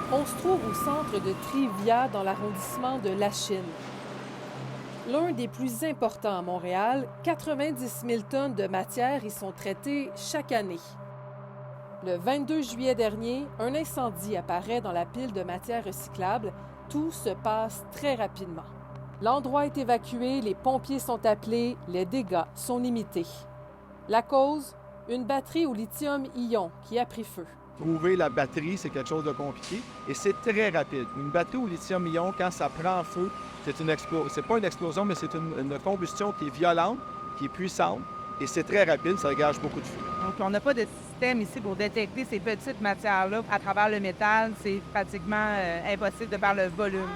On se trouve au centre de Trivia, dans l'arrondissement de Lachine. L'un des plus importants à Montréal, 90 000 tonnes de matière y sont traitées chaque année. Le 22 juillet dernier, un incendie apparaît dans la pile de matière recyclable. Tout se passe très rapidement. L'endroit est évacué, les pompiers sont appelés, les dégâts sont limités. La cause? Une batterie au lithium-ion qui a pris feu. Trouver la batterie, c'est quelque chose de compliqué et c'est très rapide. Une batterie au lithium-ion, quand ça prend feu, c'est pas une explosion, mais c'est une combustion qui est violente, qui est puissante et c'est très rapide, ça dégage beaucoup de feu. Donc, on n'a pas de système ici pour détecter ces petites matières-là à travers le métal. C'est pratiquement impossible de par le volume.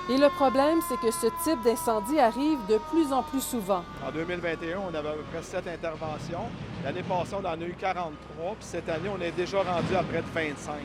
Et le problème, c'est que ce type d'incendie arrive de plus en plus souvent. En 2021, on avait à peu près 7 interventions. L'année passée, on en a eu 43, puis cette année, on est déjà rendu à près de 25.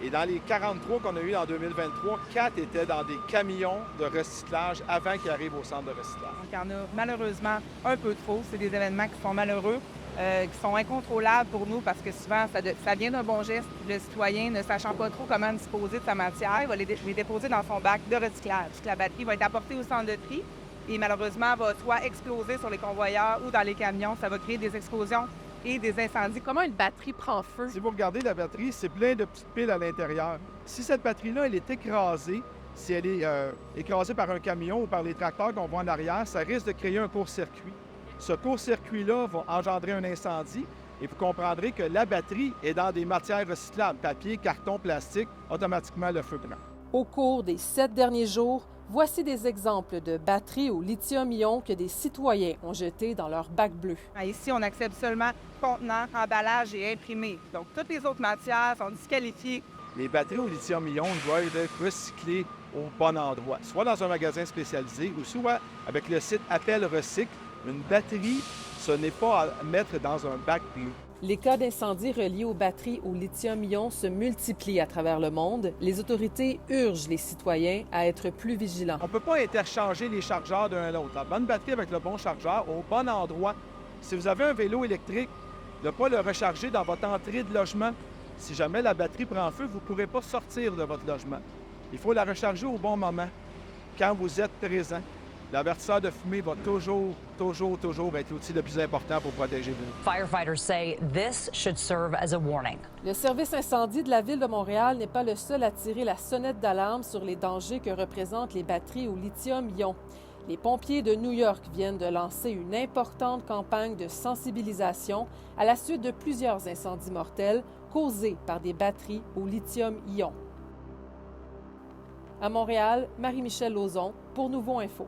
Et dans les 43 qu'on a eu en 2023, 4 étaient dans des camions de recyclage avant qu'ils arrivent au centre de recyclage. Donc, il y en a malheureusement un peu trop. C'est des événements qui sont malheureux, qui sont incontrôlables pour nous parce que souvent, ça vient d'un bon geste. Le citoyen, ne sachant pas trop comment disposer de sa matière, il va les déposer dans son bac de recyclage. La batterie va être apportée au centre de tri et malheureusement va soit exploser sur les convoyeurs ou dans les camions. Ça va créer des explosions et des incendies. Comment une batterie prend feu? Si vous regardez la batterie, c'est plein de petites piles à l'intérieur. Si cette batterie-là, elle est écrasée, si elle est écrasée par un camion ou par les tracteurs qu'on voit en arrière, ça risque de créer un court-circuit. Ce court-circuit-là va engendrer un incendie et vous comprendrez que la batterie est dans des matières recyclables, papier, carton, plastique, automatiquement le feu prend. Au cours des 7 derniers jours, voici des exemples de batteries au lithium-ion que des citoyens ont jetés dans leur bac bleu. Ici, on accepte seulement contenant, emballage et imprimé. Donc, toutes les autres matières sont disqualifiées. Les batteries au lithium-ion doivent être recyclées au bon endroit, soit dans un magasin spécialisé ou soit avec le site Appel Recycle. Une batterie, ce n'est pas à mettre dans un bac bleu. Les cas d'incendie reliés aux batteries au lithium-ion se multiplient à travers le monde. Les autorités urgent les citoyens à être plus vigilants. On ne peut pas interchanger les chargeurs d'un à l'autre. La bonne batterie avec le bon chargeur au bon endroit. Si vous avez un vélo électrique, ne pas le recharger dans votre entrée de logement. Si jamais la batterie prend feu, vous ne pourrez pas sortir de votre logement. Il faut la recharger au bon moment, quand vous êtes présent. L'avertisseur de fumée va toujours être l'outil le plus important pour protéger vous. Firefighters say this should serve as a warning. Le service incendie de la Ville de Montréal n'est pas le seul à tirer la sonnette d'alarme sur les dangers que représentent les batteries au lithium-ion. Les pompiers de New York viennent de lancer une importante campagne de sensibilisation à la suite de plusieurs incendies mortels causés par des batteries au lithium-ion. À Montréal, Marie-Michèle Lauzon pour Nouveau Info.